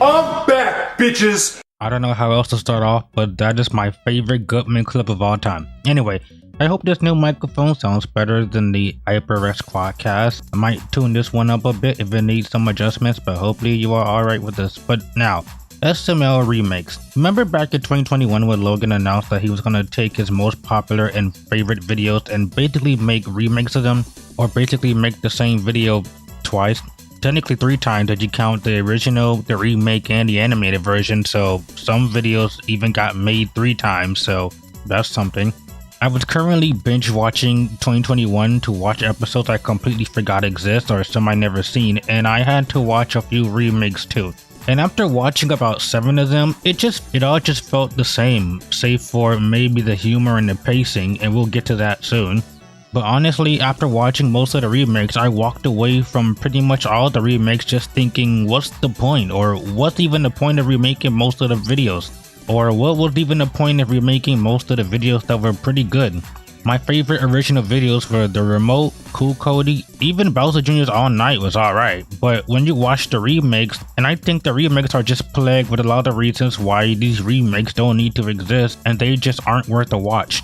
I'm back, bitches! I don't know how else to start off, but that is my favorite Gutman clip of all time. Anyway, I hope this new microphone sounds better than the HyperX Quadcast. I might tune this one up a bit if it needs some adjustments, but hopefully you are alright with this. But now, SML remakes. Remember back in 2021 when Logan announced that he was going to take his most popular and favorite videos and basically make remakes of them? Or basically make the same video twice? Technically 3 times if you count the original, the remake, and the animated version, so some videos even got made 3 times, so that's something. I was currently binge watching 2021 to watch episodes I completely forgot exist or some I never seen, and I had to watch a few remakes too. And after watching about 7 of them, it all just felt the same, save for maybe the humor and the pacing, and we'll get to that soon. But honestly, after watching most of the remakes, I walked away from pretty much all the remakes just thinking, what's the point? Or what's even the point of remaking most of the videos? Or what was even the point of remaking most of the videos that were pretty good? My favorite original videos were The Remote, Cool Cody, even Bowser Jr.'s All Night was alright. But when you watch the remakes, and I think the remakes are just plagued with a lot of reasons why these remakes don't need to exist and they just aren't worth a watch.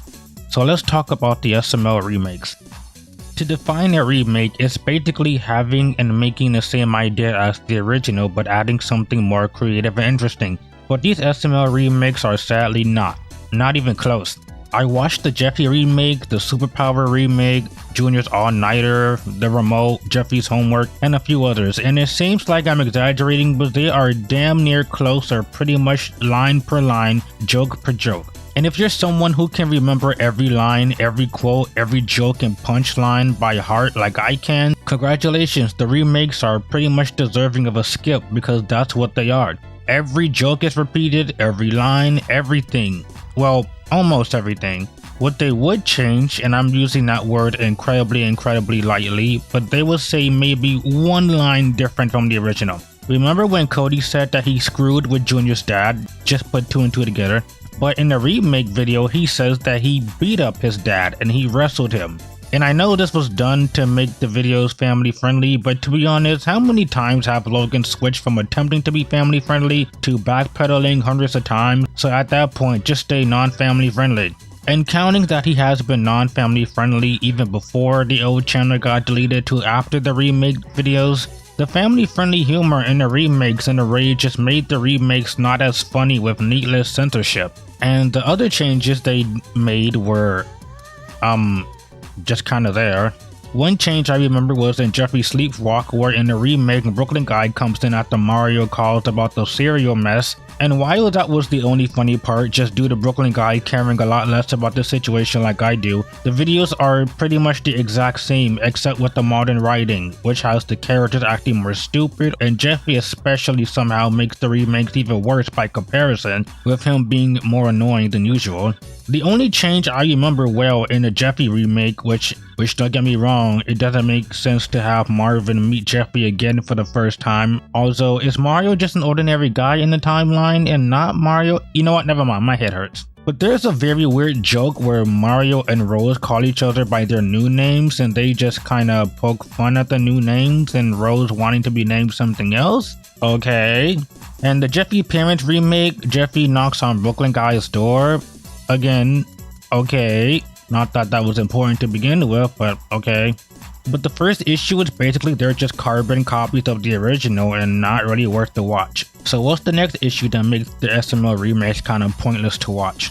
So let's talk about the SML remakes. To define a remake, it's basically having and making the same idea as the original but adding something more creative and interesting. But these SML remakes are sadly not even close. I watched the Jeffy remake, the Superpower remake, Junior's All-Nighter, The Remote, Jeffy's Homework, and a few others, and it seems like I'm exaggerating, but they are damn near close or pretty much line per line, joke per joke. And if you're someone who can remember every line, every quote, every joke and punchline by heart like I can, congratulations, the remakes are pretty much deserving of a skip because that's what they are. Every joke is repeated, every line, everything. Well, almost everything. What they would change, and I'm using that word incredibly lightly, but they would say maybe one line different from the original. Remember when Cody said that he screwed with Junior's dad? Just put 2 and 2 together. But in the remake video, he says that he beat up his dad and he wrestled him. And I know this was done to make the videos family friendly, but to be honest, how many times have Logan switched from attempting to be family friendly to backpedaling hundreds of times? So at that point, just stay non-family friendly. And counting that he has been non-family friendly even before the old channel got deleted to after the remake videos, the family-friendly humor in the remakes and the rage just made the remakes not as funny with needless censorship. And the other changes they made were, just kinda there. One change I remember was in Jeffrey Sleepwalk, where in the remake Brooklyn Guy comes in after Mario calls about the cereal mess, and while that was the only funny part just due to Brooklyn Guy caring a lot less about the situation like I do, the videos are pretty much the exact same except with the modern writing, which has the characters acting more stupid, and Jeffrey especially somehow makes the remakes even worse by comparison, with him being more annoying than usual. The only change I remember well in the Jeffy remake, which don't get me wrong, it doesn't make sense to have Marvin meet Jeffy again for the first time. Also, is Mario just an ordinary guy in the timeline and not Mario? You know what, never mind, my head hurts. But there's a very weird joke where Mario and Rose call each other by their new names and they just kinda poke fun at the new names and Rose wanting to be named something else? Okay. And the Jeffy Parents remake, Jeffy knocks on Brooklyn Guy's door. Again, okay. Not that that was important to begin with, but okay. But the first issue is basically they're just carbon copies of the original and not really worth the watch. So what's the next issue that makes the SML remakes kind of pointless to watch?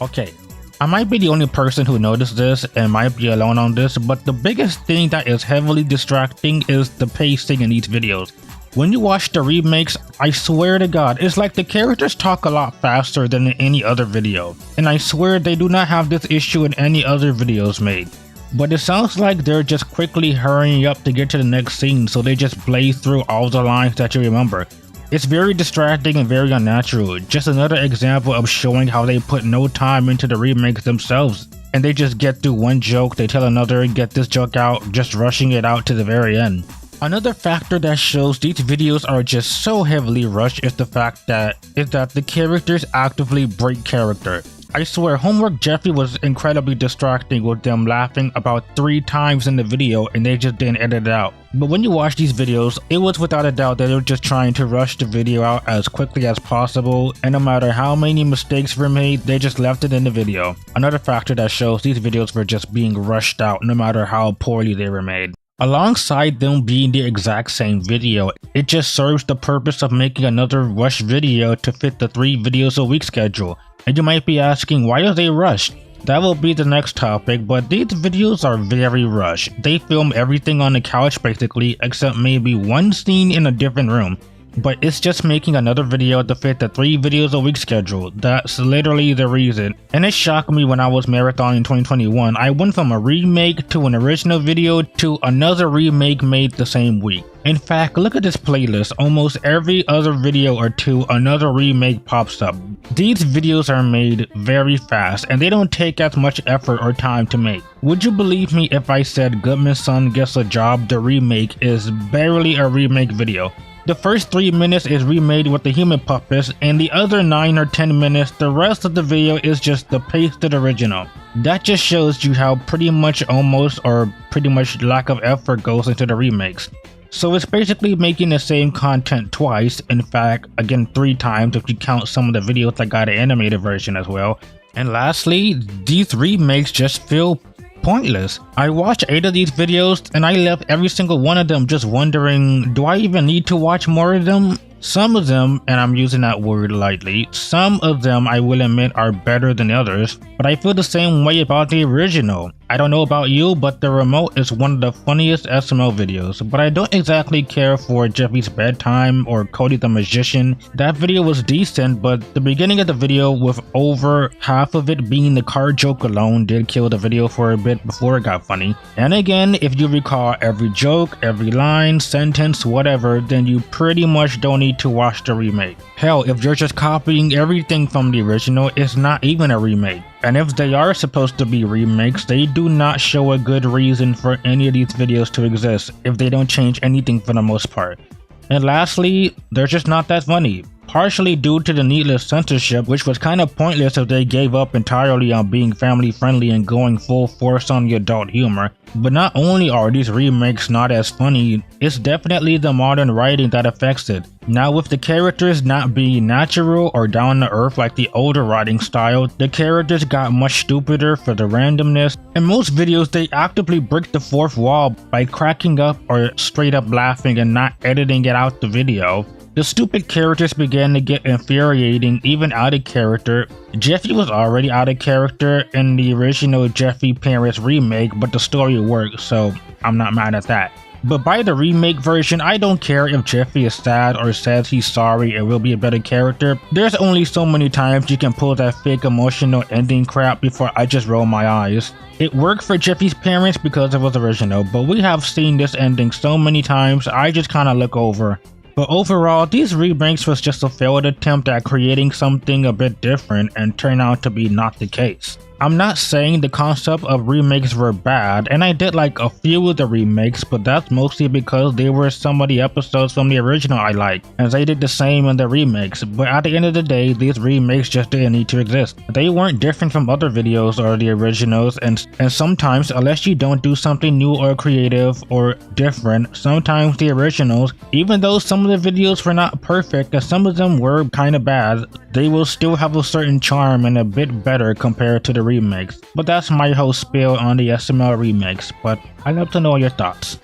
Okay, I might be the only person who noticed this and might be alone on this, but the biggest thing that is heavily distracting is the pacing in these videos. When you watch the remakes, I swear to God, it's like the characters talk a lot faster than in any other video. And I swear they do not have this issue in any other videos made. But it sounds like they're just quickly hurrying up to get to the next scene, so they just blaze through all the lines that you remember. It's very distracting and very unnatural. Just another example of showing how they put no time into the remakes themselves. And they just get through one joke, they tell another, get this joke out, just rushing it out to the very end. Another factor that shows these videos are just so heavily rushed is the fact that the characters actively break character. I swear, Homework Jeffy was incredibly distracting with them laughing about 3 times in the video and they just didn't edit it out. But when you watch these videos, it was without a doubt that they were just trying to rush the video out as quickly as possible, and no matter how many mistakes were made, they just left it in the video. Another factor that shows these videos were just being rushed out no matter how poorly they were made. Alongside them being the exact same video, it just serves the purpose of making another rush video to fit the 3 videos a week schedule. And you might be asking, why are they rushed? That will be the next topic, but these videos are very rushed. They film everything on the couch basically, except maybe one scene in a different room. But it's just making another video to fit the 3 videos a week schedule. That's literally the reason. And it shocked me when I was marathoning in 2021. I went from a remake to an original video to another remake made the same week. In fact, look at this playlist. Almost every other video or two, another remake pops up. These videos are made very fast and they don't take as much effort or time to make. Would you believe me if I said Goodman's Son Gets a Job, the remake, is barely a remake video? The first 3 minutes is remade with the human puppets, and the other 9 or 10 minutes, the rest of the video is just the pasted original. That just shows you how pretty much lack of effort goes into the remakes. So it's basically making the same content twice, in fact, again 3 times if you count some of the videos that got an animated version as well. And lastly, these remakes just feel pointless. I watched 8 of these videos and I left every single one of them just wondering, do I even need to watch more of them? Some of them, and I'm using that word lightly, some of them I will admit are better than others, but I feel the same way about the original. I don't know about you, but the remote is one of the funniest SML videos, but I don't exactly care for Jeffy's Bedtime or Cody the Magician. That video was decent, but the beginning of the video with over half of it being the card joke alone did kill the video for a bit before it got funny. And again, if you recall every joke, every line, sentence, whatever, then you pretty much don't need to watch the remake. Hell, if you're just copying everything from the original, it's not even a remake. And if they are supposed to be remakes, they do not show a good reason for any of these videos to exist if they don't change anything for the most part. And lastly, they're just not that funny. Partially due to the needless censorship, which was kind of pointless if they gave up entirely on being family friendly and going full force on the adult humor. But not only are these remakes not as funny, it's definitely the modern writing that affects it. Now with the characters not being natural or down to earth like the older writing style, the characters got much stupider for the randomness. In most videos they actively break the fourth wall by cracking up or straight up laughing and not editing it out the video. The stupid characters began to get infuriating, even out of character. Jeffy was already out of character in the original Jeffy Parents remake, but the story worked, so I'm not mad at that. But by the remake version, I don't care if Jeffy is sad or says he's sorry and will be a better character. There's only so many times you can pull that fake emotional ending crap before I just roll my eyes. It worked for Jeffy's Parents because it was original, but we have seen this ending so many times, I just kinda look over. But overall, these remakes was just a failed attempt at creating something a bit different and turned out to be not the case. I'm not saying the concept of remakes were bad, and I did like a few of the remakes, but that's mostly because they were some of the episodes from the original I liked, and they did the same in the remakes. But at the end of the day, these remakes just didn't need to exist. They weren't different from other videos or the originals, and sometimes, unless you don't do something new or creative or different, sometimes the originals, even though some of the videos were not perfect and some of them were kinda bad, they will still have a certain charm and a bit better compared to the remakes. But that's my whole spiel on the SML remakes, but I'd love to know your thoughts.